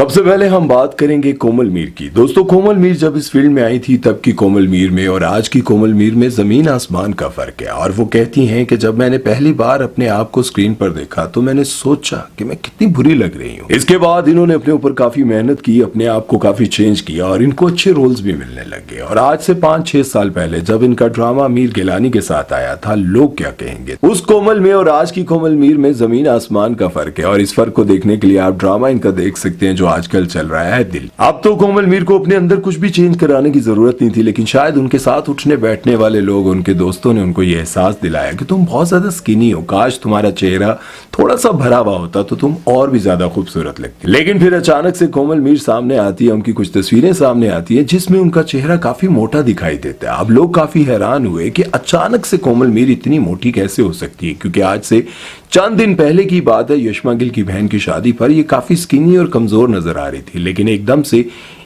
सबसे पहले हम बात करेंगे कोमल मीर की। दोस्तों, कोमल मीर जब इस फील्ड में आई थी तब की कोमल मीर में और आज की कोमल मीर में जमीन आसमान का फर्क है। और वो कहती हैं कि जब मैंने पहली बार अपने आप को स्क्रीन पर देखा तो मैंने सोचा कि मैं कितनी बुरी लग रही हूँ। इसके बाद इन्होंने अपने ऊपर काफी मेहनत की, अपने आप को काफी चेंज किया और इनको अच्छे रोल्स भी मिलने लगे। और आज से 5-6 साल पहले जब इनका ड्रामा मीर गिलानी के साथ आया था, लोग क्या कहेंगे, उस कोमल में और आज की कोमल मीर में जमीन आसमान का फर्क है। और इस फर्क को देखने के लिए आप ड्रामा इनका देख सकते हैं जो आजकल चल रहा है दिल। अब तो कोमल मीर को अपने अंदर कुछ भी चेंज कराने की जरूरत नहीं थी, लेकिन शायद उनके साथ उठने बैठने वाले लोग, उनके दोस्तों ने उनको ये एहसास दिलाया कि तुम बहुत ज्यादा स्किनी हो, काश तुम्हारा चेहरा थोड़ा सा भरा हुआ होता तो तुम और भी ज्यादा खूबसूरत लगती। लेकिन फिर अचानक से कोमल मीर सामने आती है, उनकी कुछ तस्वीरें सामने आती है जिसमें उनका चेहरा काफी मोटा दिखाई देता है। अब लोग काफी हैरान हुए कि अचानक से कोमल मीर इतनी मोटी कैसे हो सकती है, क्योंकि आज से चंद दिन पहले की बात है, यशमा गिल की बहन की शादी पर ये काफी स्किनी और कमजोर नजर आ रही थी, लेकिन एकदम से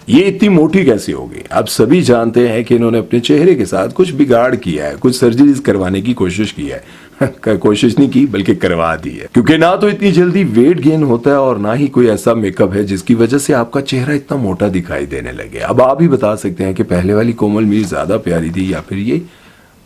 ये इतनी मोटी कैसे हो गई। अब सभी जानते हैं कि इन्होंने अपने चेहरे के साथ कुछ बिगाड़ किया है, कुछ सर्जरीज करवाने की कोशिश की है। कोशिश नहीं की बल्कि करवा दी है, क्योंकि ना तो इतनी जल्दी वेट गेन होता है और ना ही कोई ऐसा मेकअप है जिसकी वजह से आपका चेहरा इतना मोटा दिखाई देने लगे। अब आप ही बता सकते हैं कि पहले वाली कोमल मीर ज्यादा प्यारी थी या फिर ये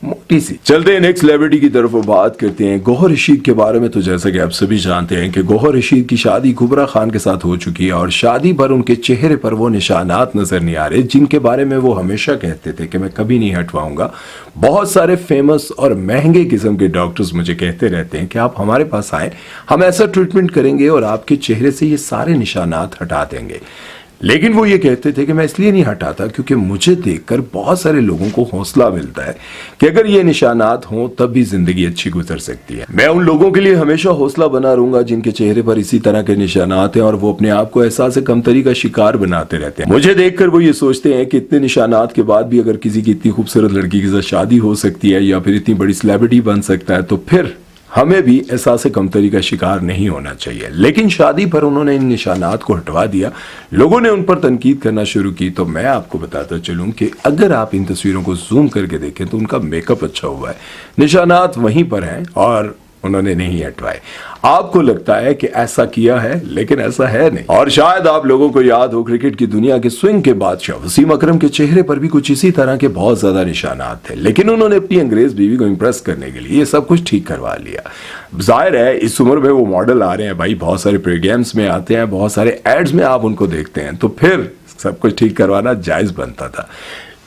मोटी सी। चलते हैं नेक्स्ट सेलिब्रिटी की तरफ बात करते हैं गौहर रशीद के बारे में। तो जैसा कि आप सभी जानते हैं कि गौहर रशीद की शादी कुबरा खान के साथ हो चुकी है और शादी पर उनके चेहरे पर वो निशानात नजर नहीं आ रहे जिनके बारे में वो हमेशा कहते थे कि मैं कभी नहीं हटवाऊंगा। बहुत सारे फेमस और महंगे किस्म के डॉक्टर्स मुझे कहते रहते हैं कि आप हमारे पास आए, हम ऐसा ट्रीटमेंट करेंगे और आपके चेहरे से ये सारे निशानात हटा देंगे। लेकिन वो ये कहते थे कि मैं इसलिए नहीं हटाता क्योंकि मुझे देखकर बहुत सारे लोगों को हौसला मिलता है कि अगर ये निशानात हों तब भी जिंदगी अच्छी गुजर सकती है। मैं उन लोगों के लिए हमेशा हौसला बना रहूंगा जिनके चेहरे पर इसी तरह के निशानात हैं और वो अपने आप को एहसास कमतरी का शिकार बनाते रहते हैं। मुझे देखकर वो ये सोचते हैं कि इतने निशानात के बाद भी अगर किसी की इतनी खूबसूरत लड़की के साथ शादी हो सकती है या फिर इतनी बड़ी सेलिब्रिटी बन सकता है तो फिर हमें भी एहसास कमतरी का शिकार नहीं होना चाहिए। लेकिन शादी पर उन्होंने इन निशानात को हटवा दिया, लोगों ने उन पर तनकीद करना शुरू की। तो मैं आपको बताता चलूं कि अगर आप इन तस्वीरों को जूम करके देखें तो उनका मेकअप अच्छा हुआ है, निशानात वहीं पर हैं और उन्होंने नहीं हटवाए। आपको लगता है कि ऐसा किया है, लेकिन ऐसा है नहीं। और शायद आप लोगों को याद हो क्रिकेट की दुनिया के स्विंग के बादशाह वसीम अकरम के चेहरे पर भी कुछ इसी तरह के बहुत ज्यादा निशानात थे, लेकिन उन्होंने अपनी अंग्रेज बीवी को इंप्रेस करने के लिए ये सब कुछ ठीक करवा लिया। जाहिर है इस उम्र में वो मॉडल आ रहे हैं भाई, बहुत सारे प्रोग्राम्स में आते हैं, बहुत सारे एड्स में आप उनको देखते हैं, तो फिर सब कुछ ठीक करवाना जायज बनता था।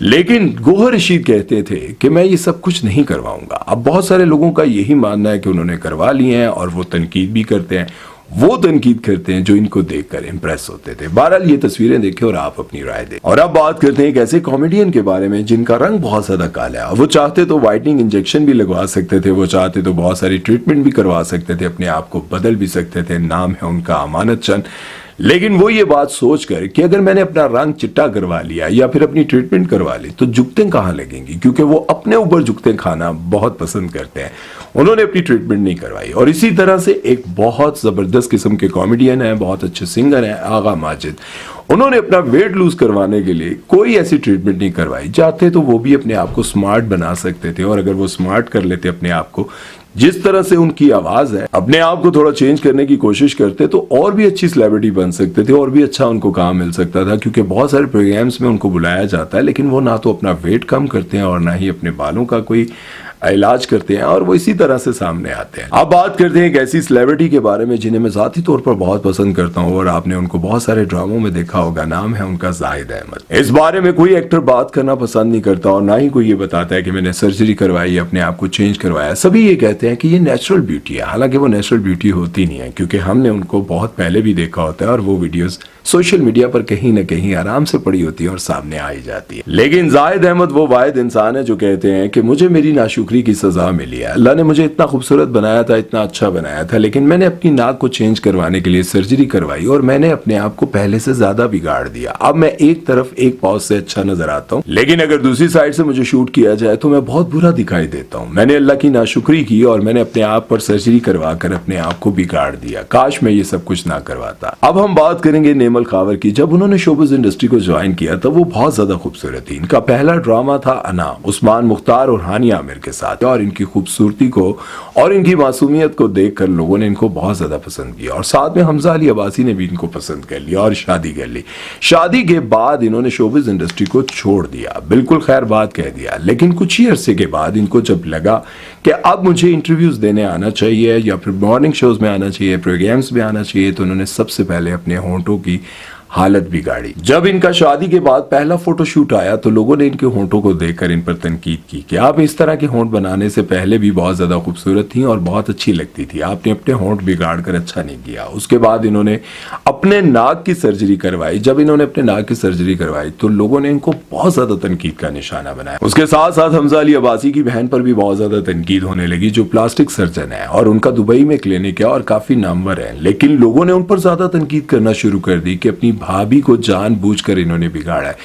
लेकिन गौहर रशीद कहते थे कि मैं ये सब कुछ नहीं करवाऊंगा। अब बहुत सारे लोगों का यही मानना है कि उन्होंने करवा लिए हैं और वो तनकीद भी करते हैं, वो तनकीद करते हैं जो इनको देखकर इंप्रेस होते थे। बहरहाल ये तस्वीरें देखें और आप अपनी राय दें। और अब बात करते हैं एक ऐसे कॉमेडियन के बारे में जिनका रंग बहुत ज्यादा काला है। वो चाहते तो व्हाइटनिंग इंजेक्शन भी लगवा सकते थे, वो चाहते तो बहुत सारी ट्रीटमेंट भी करवा सकते थे, अपने आप को बदल भी सकते थे। नाम है उनका अमानत चंद। लेकिन वो ये बात सोचकर कि अगर मैंने अपना रंग चिट्टा करवा लिया या फिर अपनी ट्रीटमेंट करवा ली तो जुगतें कहाँ लगेंगी, क्योंकि वो अपने ऊपर जुगतें खाना बहुत पसंद करते हैं। उन्होंने अपनी ट्रीटमेंट नहीं करवाई। और इसी तरह से एक बहुत जबरदस्त किस्म के कॉमेडियन है, बहुत अच्छे सिंगर हैं, आगा माजिद। उन्होंने अपना वेट लूज करवाने के लिए कोई ऐसी ट्रीटमेंट नहीं करवाई। चाहते तो वो भी अपने आप को स्मार्ट बना सकते थे, और अगर वो स्मार्ट कर लेते अपने आप को, जिस तरह से उनकी आवाज है, अपने आप को थोड़ा चेंज करने की कोशिश करते तो और भी अच्छी सेलिब्रिटी बन सकते थे और भी अच्छा उनको काम मिल सकता था। क्योंकि बहुत सारे प्रोग्राम्स में उनको बुलाया जाता है, लेकिन वो ना तो अपना वेट कम करते हैं और ना ही अपने बालों का कोई इलाज करते हैं, और वो इसी तरह से सामने आते हैं। अब बात करते हैं एक ऐसी सेलिब्रिटी के बारे में जिन्हें मैं जाती तौर पर बहुत पसंद करता हूं और आपने उनको बहुत सारे ड्रामों में देखा होगा। नाम है उनका जाहिद अहमद। इस बारे में कोई एक्टर बात करना पसंद नहीं करता और ना ही कोई ये बताता है कि मैंने सर्जरी करवाई, अपने आप को चेंज करवाया। सभी ये कहते हैं कि ये नेचुरल ब्यूटी है, हालांकि वो नेचुरल ब्यूटी होती नहीं है, क्योंकि हमने उनको बहुत पहले भी देखा होता है और वो वीडियोस सोशल मीडिया पर कहीं ना कहीं आराम से पड़ी होती है और सामने आ ही जाती है। लेकिन जाहिद अहमद वो वाहिद इंसान है जो कहते हैं कि मुझे मेरी नाशुक्री की सजा मिली है। अल्लाह ने मुझे इतना खूबसूरत बनाया था, इतना अच्छा बनाया था, लेकिन मैंने अपनी नाक को चेंज करवाने के लिए सर्जरी करवाई और मैंने अपने आप को पहले से ज्यादा बिगाड़ दिया। अब मैं एक तरफ एक पॉज से अच्छा नजर आता हूँ, लेकिन अगर दूसरी साइड से मुझे शूट किया जाए तो मैं बहुत बुरा दिखाई देता हूँ। मैंने अल्लाह की नाशुक्री की और मैंने अपने आप पर सर्जरी करवा कर अपने आप को बिगाड़ दिया। काश मैं ये सब कुछ ना करवाता। अब हम बात करेंगे नेमल खावर की। जब उन्होंने शोबिज़ इंडस्ट्री को ज्वाइन किया तब वो बहुत ज्यादा खूबसूरत थी। इनका पहला ड्रामा था अना, उस्मान मुख्तार और हानिया आमिर के साथ, और इनकी खूबसूरती को और इनकी मासूमियत को देखकर लोगों ने इनको बहुत ज्यादा पसंद किया, और साथ में हमजा अली अब्बासी ने भी इनको पसंद कर लिया और शादी कर ली। शादी के बाद इन्होंने शोबिज इंडस्ट्री को छोड़ दिया, बिल्कुल खैर बात कह दिया। लेकिन कुछ ही अरसे के बाद इनको जब लगा कि अब मुझे इंटरव्यूज देने आना चाहिए या फिर मॉर्निंग शोज में आना चाहिए, प्रोग्राम्स में आना चाहिए, तो उन्होंने सबसे पहले अपने होंठों की हालत बिगाड़ी। जब इनका शादी के बाद पहला फोटोशूट आया तो लोगों ने इनके होंठों को देखकर इन पर तनकीद की कि आप इस तरह के होंठ बनाने से पहले भी बहुत ज्यादा खूबसूरत थी और बहुत अच्छी लगती थी, आपने अपने होंठ बिगाड़ कर अच्छा नहीं किया। उसके बाद इन्होंने अपने नाक की सर्जरी करवाई। जब इन्होंने अपने नाक की सर्जरी करवाई तो लोगों ने इनको बहुत ज्यादा तनकीद का निशाना बनाया। उसके साथ साथ हमजा अली अब्बासी की बहन पर भी बहुत ज्यादा तनकीद होने लगी, जो प्लास्टिक सर्जन है और उनका दुबई में क्लिनिक है और काफी नामवर है। लेकिन लोगों ने उन पर ज्यादा तनकीद करना शुरू कर दी कि अपनी भाभी को जानबूझकर इन्होंने बिगाड़ा है,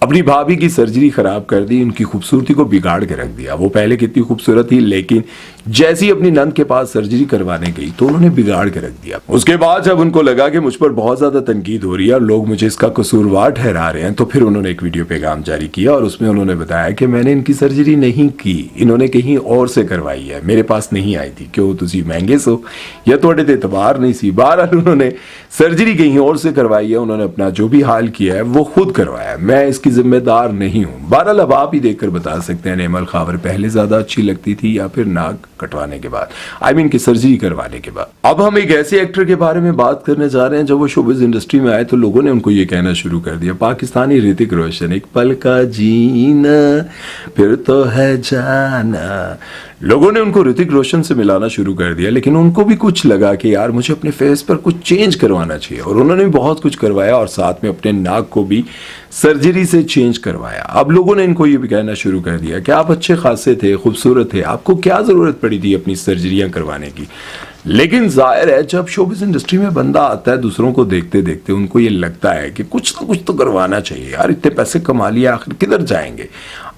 अपनी भाभी की सर्जरी खराब कर दी, उनकी खूबसूरती को बिगाड़ के रख दिया। वो पहले कितनी खूबसूरत थी, लेकिन जैसी अपनी नंद के पास सर्जरी करवाने गई तो उन्होंने बिगाड़ के रख दिया। उसके बाद जब उनको लगा कि मुझ पर बहुत ज्यादा तनकीद हो रही है और लोग मुझे इसका कसूरवार ठहरा रहे हैं, तो फिर उन्होंने एक वीडियो पैगाम जारी किया और उसमें उन्होंने बताया कि मैंने इनकी सर्जरी नहीं की, इन्होंने कहीं और से करवाई है, मेरे पास नहीं आई थी। क्यों, तुसी महंगे सो या थोड़े ते एतबार नहीं सी। बहरहाल उन्होंने सर्जरी कहीं और से करवाई है, उन्होंने अपना जो भी हाल किया है वो खुद करवाया है, मैं इसकी जिम्मेदार नहीं हूं। बहरहाल अब आप ही देखकर बता सकते हैं नेमल खावर पहले ज्यादा अच्छी लगती थी या फिर नाक कटवाने के बाद, की सर्जरी करवाने के बाद। अब हम एक ऐसे एक्टर के बारे में बात करने जा रहे हैं जब वो शोबिज इंडस्ट्री में आए तो लोगों ने उनको ये कहना शुरू कर दिया, पाकिस्तानी ऋतिक रोशन, एक पल का जीना फिर तो है जाना। लोगों ने उनको ऋतिक रोशन से मिलाना शुरू कर दिया, लेकिन उनको भी कुछ लगा कि यार मुझे अपने फेस पर कुछ चेंज करवाना चाहिए, और उन्होंने भी बहुत कुछ करवाया और साथ में अपने नाक को भी सर्जरी से चेंज करवाया। अब लोगों ने इनको ये भी कहना शुरू कर दिया कि आप अच्छे खासे थे, खूबसूरत थे, आपको क्या जरूरत पड़ी थी अपनी सर्जरियां करवाने की। लेकिन जाहिर है जब शोबिस इंडस्ट्री में बंदा आता है, दूसरों को देखते देखते उनको ये लगता है कि कुछ ना कुछ तो करवाना चाहिए यार, इतने पैसे कमा लिए आखिर किधर जाएंगे,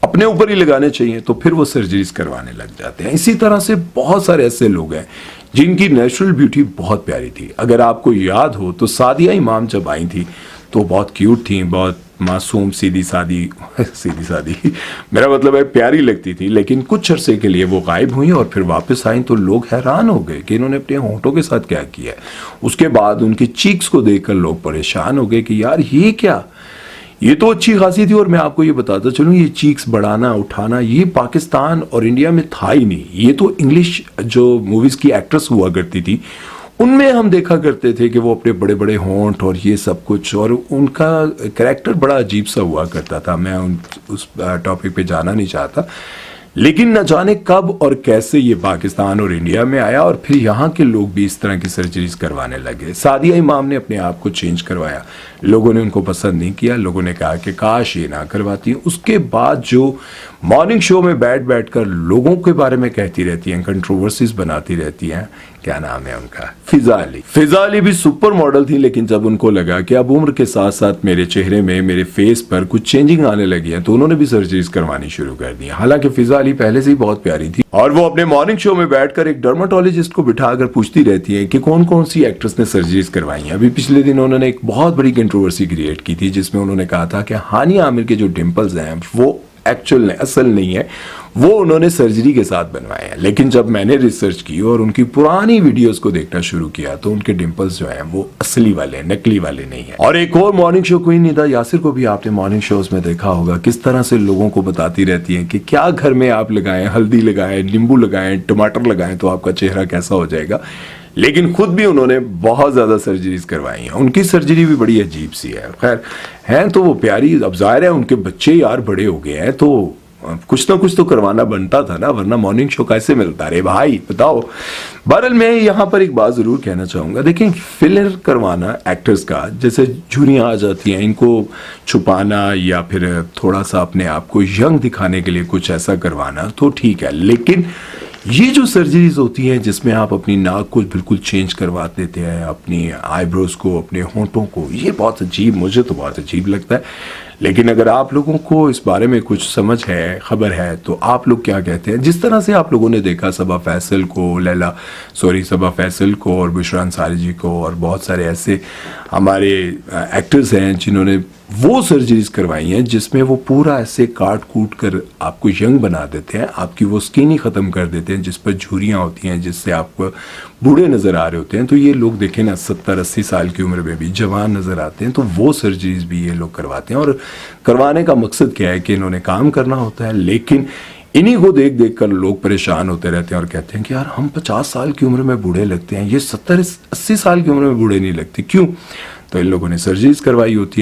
अपने ऊपर ही लगाने चाहिए, तो फिर वो सर्जरीज करवाने लग जाते हैं। इसी तरह से बहुत सारे ऐसे लोग हैं जिनकी नेचुरल ब्यूटी बहुत प्यारी थी। अगर आपको याद हो तो सादिया इमाम जब आई थी तो बहुत क्यूट थी, बहुत मासूम, सीधी सादी मेरा मतलब है प्यारी लगती थी। लेकिन कुछ अरसे के लिए वो गायब हुई और फिर वापस आई तो लोग हैरान हो गए कि इन्होंने अपने होंठों के साथ क्या किया है। उसके बाद उनकी चीक्स को देखकर लोग परेशान हो गए कि यार ये क्या, ये तो अच्छी खासी थी। और मैं आपको ये बताता चलूँ, ये चीक्स बढ़ाना उठाना ये पाकिस्तान और इंडिया में था ही नहीं। ये तो इंग्लिश जो मूवीज की एक्ट्रेस हुआ करती थी उनमें हम देखा करते थे कि वो अपने बड़े बड़े होंठ और ये सब कुछ, और उनका कैरेक्टर बड़ा अजीब सा हुआ करता था। मैं उस टॉपिक पे जाना नहीं चाहता, लेकिन न जाने कब और कैसे ये पाकिस्तान और इंडिया में आया और फिर यहाँ के लोग भी इस तरह की सर्जरीज करवाने लगे। सादिया इमाम ने अपने आप को चेंज करवाया, लोगों ने उनको पसंद नहीं किया, लोगों ने कहा कि काश ये ना करवाती। उसके बाद जो मॉर्निंग शो में बैठ कर लोगों के बारे में कहती रहती हैं, कंट्रोवर्सीज बनाती रहती हैं, क्या नाम है उनका, फिजा अली भी सुपर मॉडल थी। लेकिन जब उनको लगा कि अब उम्र के साथ साथ मेरे चेहरे में, मेरे फेस पर कुछ चेंजिंग आने लगी है, तो उन्होंने भी सर्जरीज करवानी शुरू कर दी। हालांकि फिजा अली पहले से ही बहुत प्यारी थी और वो अपने मॉर्निंग शो में बैठकर एक डर्माटोलॉजिस्ट को बिठाकर पूछती रहती है कि कौन कौन सी एक्ट्रेस ने सर्जरीज करवाई हैं। अभी पिछले दिन उन्होंने एक बहुत बड़ी कंट्रोवर्सी क्रिएट की थी जिसमें उन्होंने कहा था कि हानिया आमिर के जो डिंपल्स हैं वो एक्चुअल असल नहीं है, वो उन्होंने सर्जरी के साथ बनवाए हैं। लेकिन जब मैंने रिसर्च की और उनकी पुरानी वीडियोस को देखना शुरू किया तो उनके डिंपल्स जो हैं वो असली वाले, नकली वाले नहीं है। और एक और morning show queen Nida Yasir को भी आपने मॉर्निंग शोज में देखा होगा, किस तरह से लोगों को बताती रहती हैं कि क्या घर में आप लगाएं, हल्दी लगाएं, नींबू लगाएं, टमाटर लगाएं तो आपका चेहरा कैसा हो जाएगा। लेकिन खुद भी उन्होंने बहुत ज्यादा सर्जरीज करवाई हैं। उनकी सर्जरी भी बड़ी अजीब सी है। खैर हैं तो वो प्यारी, अब जाहिर है उनके बच्चे यार बड़े हो गए हैं तो कुछ ना कुछ तो करवाना बनता था ना, वरना मॉर्निंग शो कैसे मिलता, रे भाई बताओ। बहरहाल मैं यहाँ पर एक बात जरूर कहना चाहूंगा, देखें फिलर करवाना एक्टर्स का, जैसे झुर्रियाँ आ जाती हैं, इनको छुपाना या फिर थोड़ा सा अपने आप को यंग दिखाने के लिए कुछ ऐसा करवाना तो ठीक है। लेकिन ये जो सर्जरीज होती हैं जिसमें आप अपनी नाक को बिल्कुल चेंज करवा देते हैं, अपनी आईब्रोज को, अपने होंठों को, ये बहुत अजीब, मुझे तो बहुत अजीब लगता है। लेकिन अगर आप लोगों को इस बारे में कुछ समझ है, खबर है, तो आप लोग क्या कहते हैं? जिस तरह से आप लोगों ने देखा सबा फैसल को और बुशरा अंसारी जी को और बहुत सारे ऐसे हमारे एक्टर्स हैं जिन्होंने वो सर्जरीज करवाई हैं जिसमें वो पूरा ऐसे काट कूट कर आपको यंग बना देते हैं, आपकी वो स्किन ही ख़त्म कर देते हैं जिस पर झुर्रियाँ होती हैं, जिससे आप बूढ़े नज़र आ रहे होते हैं। तो ये लोग देखें ना 70-80 साल की उम्र में भी जवान नज़र आते हैं। तो वो सर्जरीज भी ये लोग करवाते हैं और करवाने का मकसद क्या है कि इन्होंने काम करना होता है। लेकिन इन्हीं को देख देख कर लोग परेशान होते रहते हैं और कहते हैं कि यार हम 50 साल की उम्र में बूढ़े लगते हैं, ये 70-80 साल की उम्र में बूढ़े नहीं लगते, क्यों? तो इन लोगों ने सर्जरीज करवाई होती हैं।